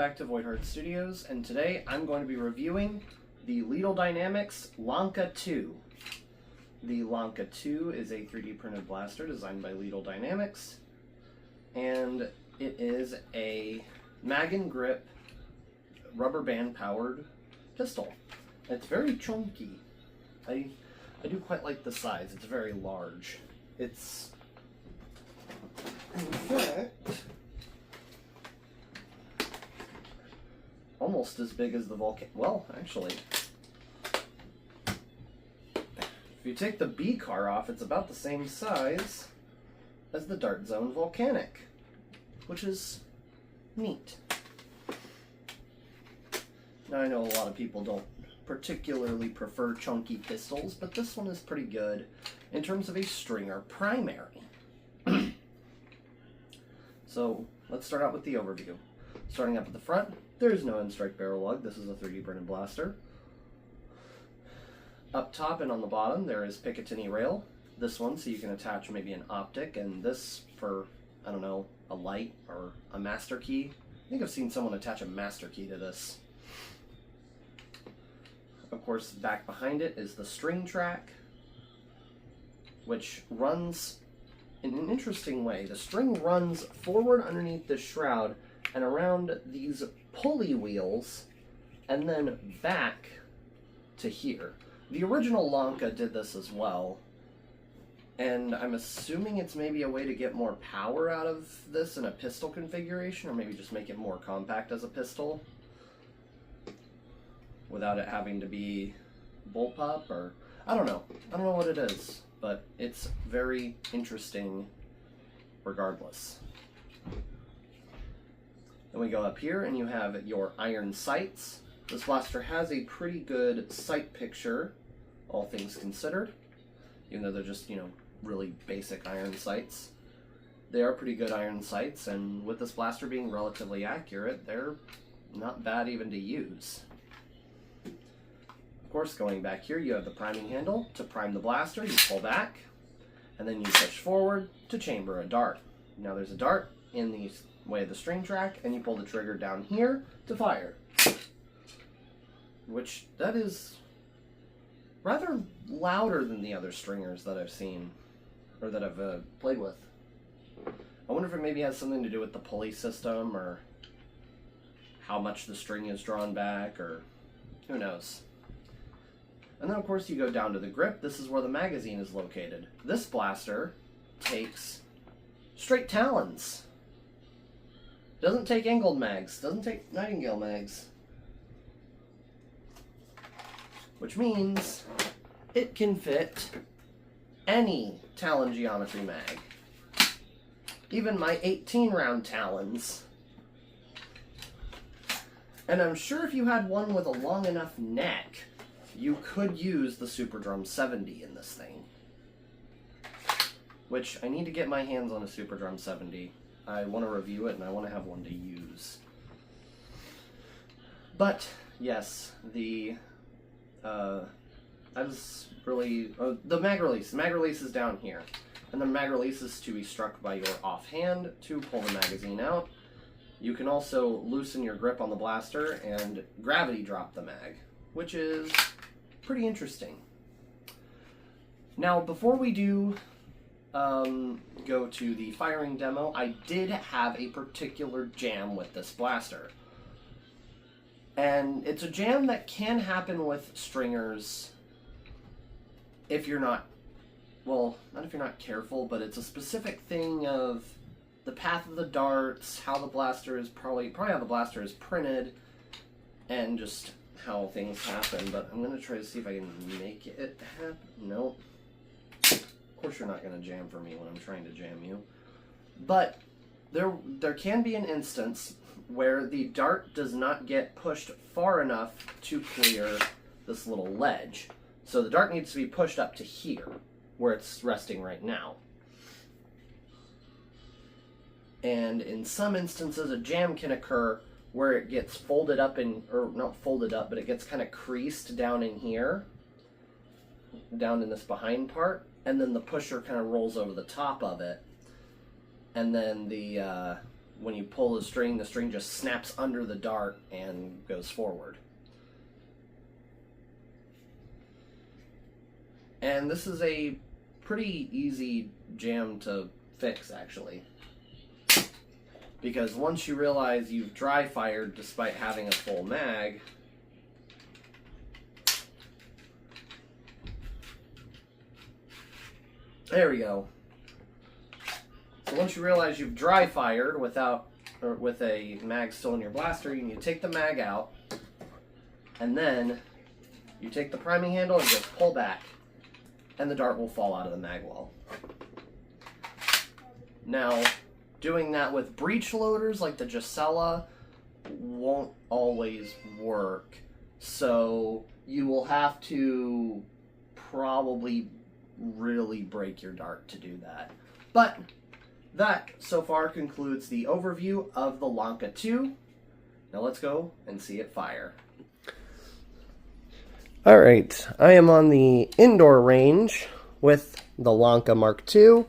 back to Voidheart Studios, and today I'm going to be reviewing the Leedle Dynamics Lanka 2. The Lanka 2 is a 3D printed blaster designed by Leedle Dynamics, and it is a mag and grip rubber band powered pistol. It's very chunky. I do quite like the size. It's very large. It's, in fact, almost as big as the volcano. Well, actually, if you take the B car off, it's about the same size as the Dart Zone Volcanic, which is neat. Now, I know a lot of people don't particularly prefer chunky pistols, but this one is pretty good in terms of a stringer primary. So, let's start out with the overview. Starting up at the front, there is no end strike barrel lug. This is a 3D printed blaster. Up top and on the bottom, there is Picatinny rail. This one, so you can attach maybe an optic, and this for, I don't know, a light or a master key. I think I've seen someone attach a master key to this. Of course, back behind it is the string track, which runs in an interesting way. The string runs forward underneath the shroud and around these pulley wheels, and then back to here. The original Lanka did this as well, and I'm assuming it's maybe a way to get more power out of this in a pistol configuration, or maybe just make it more compact as a pistol without it having to be bullpup, or I don't know what it is, but it's very interesting regardless. Then we go up here and you have your iron sights. This blaster has a pretty good sight picture, all things considered, even though they're just, really basic iron sights. They are pretty good iron sights, and with this blaster being relatively accurate, they're not bad even to use. Of course, going back here, you have the priming handle. To prime the blaster, you pull back, and then you push forward to chamber a dart. Now there's a dart in the way of the string track, and you pull the trigger down here to fire. Which, that is rather louder than the other stringers that I've seen, or that I've played with. I wonder if it maybe has something to do with the pulley system, or how much the string is drawn back, or who knows. And then, of course, you go down to the grip. This is where the magazine is located. This blaster takes straight talons. Doesn't take angled mags. Doesn't take nightingale mags. Which means it can fit any talon geometry mag. Even my 18-round talons. And I'm sure if you had one with a long enough neck, you could use the Super Drum 70 in this thing. Which, I need to get my hands on a Super Drum 70. I want to review it, and I want to have one to use. But, yes, the mag release. The mag release is down here. And the mag release is to be struck by your offhand to pull the magazine out. You can also loosen your grip on the blaster and gravity drop the mag, which is pretty interesting. Now, before we do go to the firing demo, I did have a particular jam with this blaster. And it's a jam that can happen with stringers if you're not, well, not if you're not careful, but it's a specific thing of the path of the darts, how the blaster is probably how the blaster is printed, and just how things happen. But I'm going to try to see if I can make it happen. Nope. Of course you're not going to jam for me when I'm trying to jam you. But there can be an instance where the dart does not get pushed far enough to clear this little ledge. So the dart needs to be pushed up to here, where it's resting right now. And in some instances, a jam can occur where it gets folded up or not folded up, but it gets kind of creased down in here, down in this behind part, and then the pusher kind of rolls over the top of it, and then the when you pull the string just snaps under the dart and goes forward. And this is a pretty easy jam to fix, actually. Because once you realize you've dry fired despite having a full mag, there we go. So once you realize you've dry fired with a mag still in your blaster, you need to take the mag out, and then you take the priming handle and just pull back, and the dart will fall out of the mag well. Now, doing that with breech loaders like the Gisela won't always work, so you will have to probably really break your dart to do that. But that so far concludes the overview of the Lanka 2. Now let's go and see it fire. Alright, I am on the indoor range with the Lanka Mark II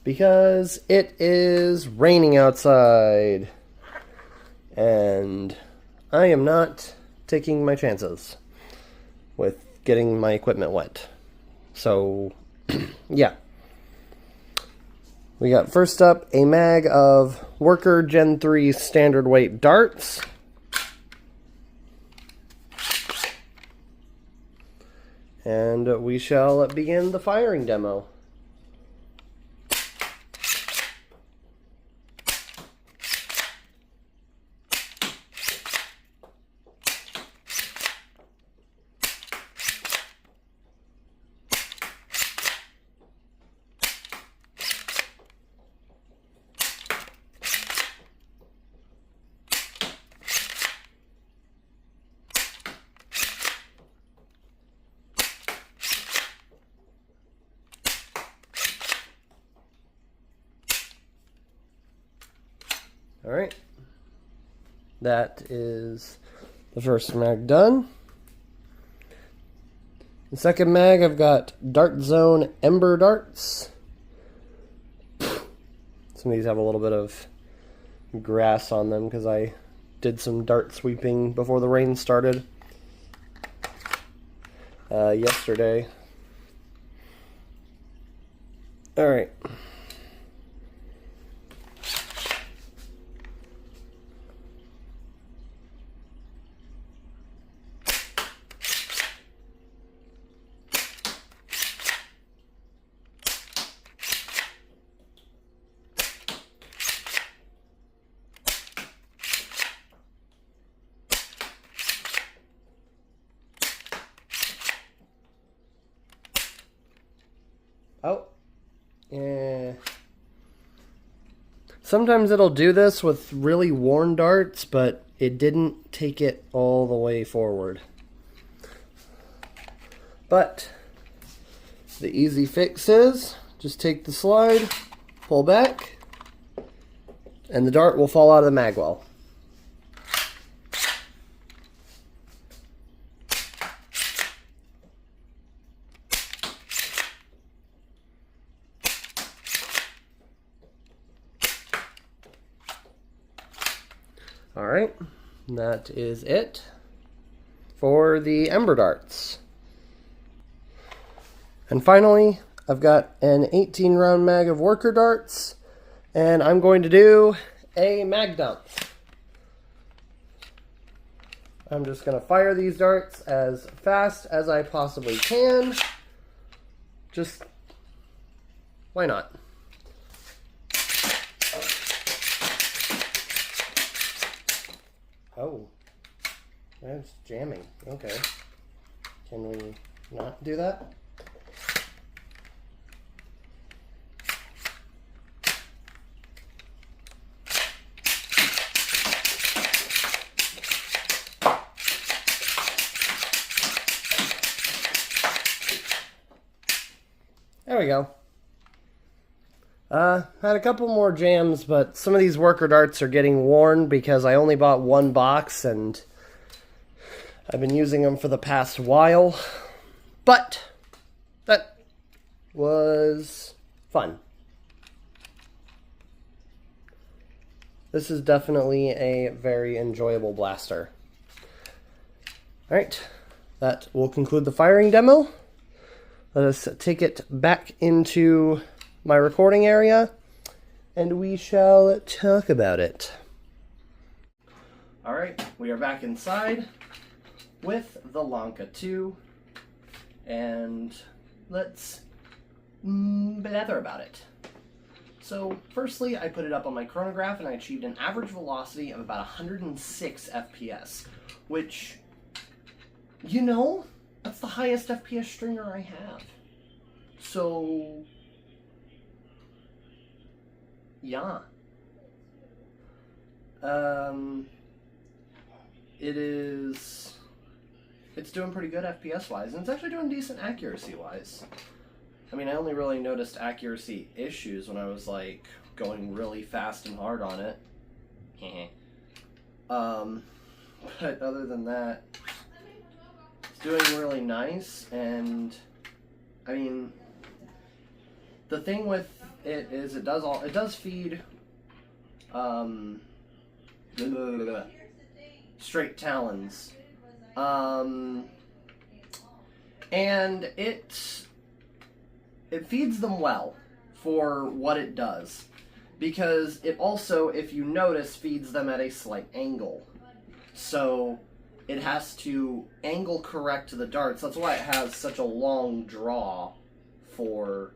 because it is raining outside and I am not taking my chances with getting my equipment wet. So, yeah. We got first up a mag of Worker Gen 3 standard weight darts. And we shall begin the firing demo. Alright, that is the first mag done. The second mag, I've got Dart Zone Ember darts. Some of these have a little bit of grass on them because I did some dart sweeping before the rain started yesterday. Alright. Oh, yeah. Sometimes it'll do this with really worn darts, but it didn't take it all the way forward. But the easy fix is just take the slide, pull back, and the dart will fall out of the mag well. Alright, that is it for the Ember darts. And finally, I've got an 18 round mag of Worker darts, and I'm going to do a mag dump. I'm just going to fire these darts as fast as I possibly can. Just, why not? Oh, that's jamming. Okay. Can we not do that? There we go. Had a couple more jams, but some of these Worker darts are getting worn because I only bought one box and I've been using them for the past while. But that was fun. this is definitely a very enjoyable blaster. Alright, that will conclude the firing demo. Let us take it back into my recording area, and we shall talk about it. Alright, we are back inside with the Lanka 2, and let's blather about it. So, firstly, I put it up on my chronograph and I achieved an average velocity of about 106 FPS, which, you know, that's the highest FPS stringer I have. So, yeah. It's doing pretty good FPS-wise, and it's actually doing decent accuracy-wise. I mean, I only really noticed accuracy issues when I was, like, going really fast and hard on it. But other than that, it's doing really nice, and, I mean, the thing with it is it does feed, straight talons. And it feeds them well for what it does, because it also, if you notice, feeds them at a slight angle. So it has to angle correct to the darts. That's why it has such a long draw for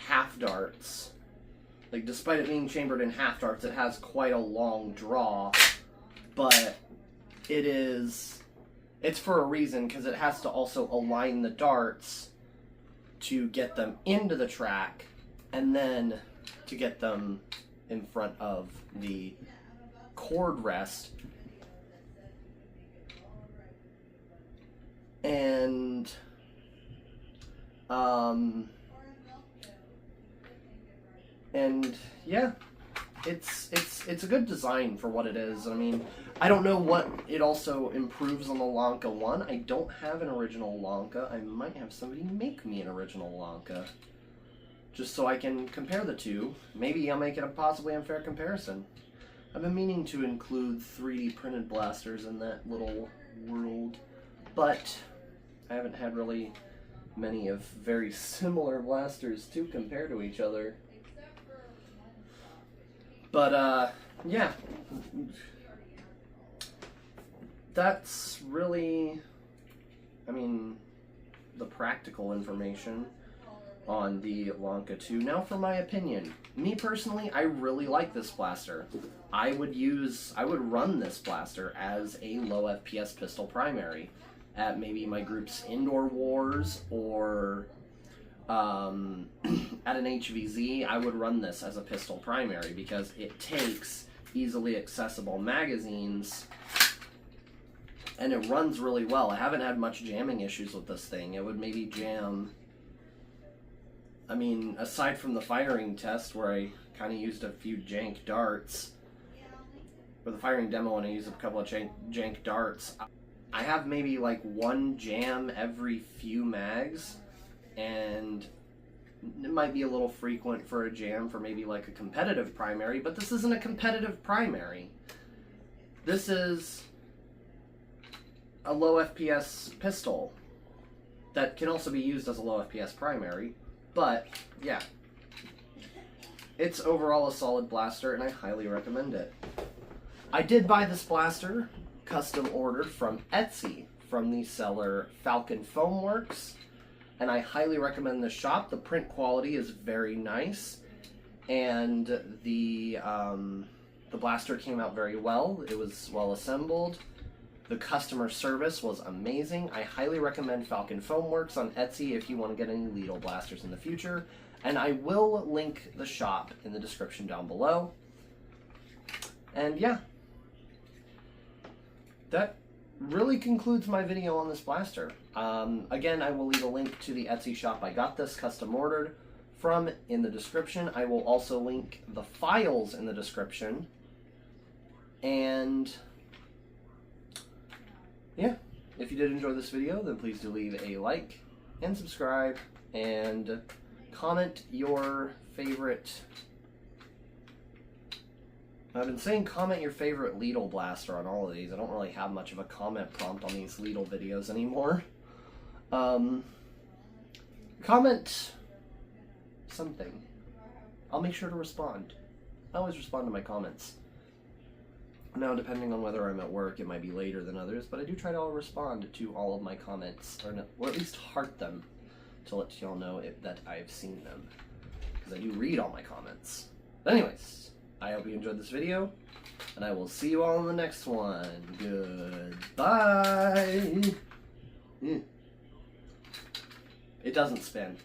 half darts. Like, despite it being chambered in half darts, it has quite a long draw, but it's for a reason, because it has to also align the darts to get them into the track, and then to get them in front of the cord rest. And yeah, it's a good design for what it is. I mean, I don't know what it also improves on the Lanka 1. I don't have an original Lanka. I might have somebody make me an original Lanka, just so I can compare the two. Maybe I'll make it a possibly unfair comparison. I've been meaning to include 3D printed blasters in that little world, but I haven't had really many of very similar blasters to compare to each other. But, yeah. That's really, I mean, the practical information on the Lanka 2. Now for my opinion. Me personally, I really like this blaster. I would run this blaster as a low FPS pistol primary at maybe my group's indoor wars, or at an HVZ. I would run this as a pistol primary because it takes easily accessible magazines and it runs really well. I haven't had much jamming issues with this thing. It would maybe jam, I mean, aside from the firing test where I kind of used a few jank darts, for the firing demo when I used a couple of jank darts, I have maybe like one jam every few mags, and it might be a little frequent for a jam for maybe like a competitive primary, but this isn't a competitive primary. This is a low FPS pistol that can also be used as a low FPS primary, but yeah, it's overall a solid blaster and I highly recommend it. I did buy this blaster custom ordered from Etsy from the seller Falcon Foamworks, and I highly recommend this shop. The print quality is very nice, and the blaster came out very well. It was well assembled. The customer service was amazing. I highly recommend Falcon Foamworks on Etsy if you want to get any Leedle blasters in the future, and I will link the shop in the description down below. And yeah, that really concludes my video on this blaster. Again, I will leave a link to the Etsy shop I got this custom ordered from in the description. I will also link the files in the description. And yeah, if you did enjoy this video, then please do leave a like and subscribe and comment your favorite I've been saying comment your favorite Leedle blaster on all of these. I don't really have much of a comment prompt on these Leedle videos anymore. Comment something. I'll make sure to respond. I always respond to my comments. Now, depending on whether I'm at work, it might be later than others, but I do try to respond to all of my comments, or at least heart them, to let y'all know that I've seen them, because I do read all my comments. But anyways, I hope you enjoyed this video, and I will see you all in the next one. Goodbye! It doesn't spin.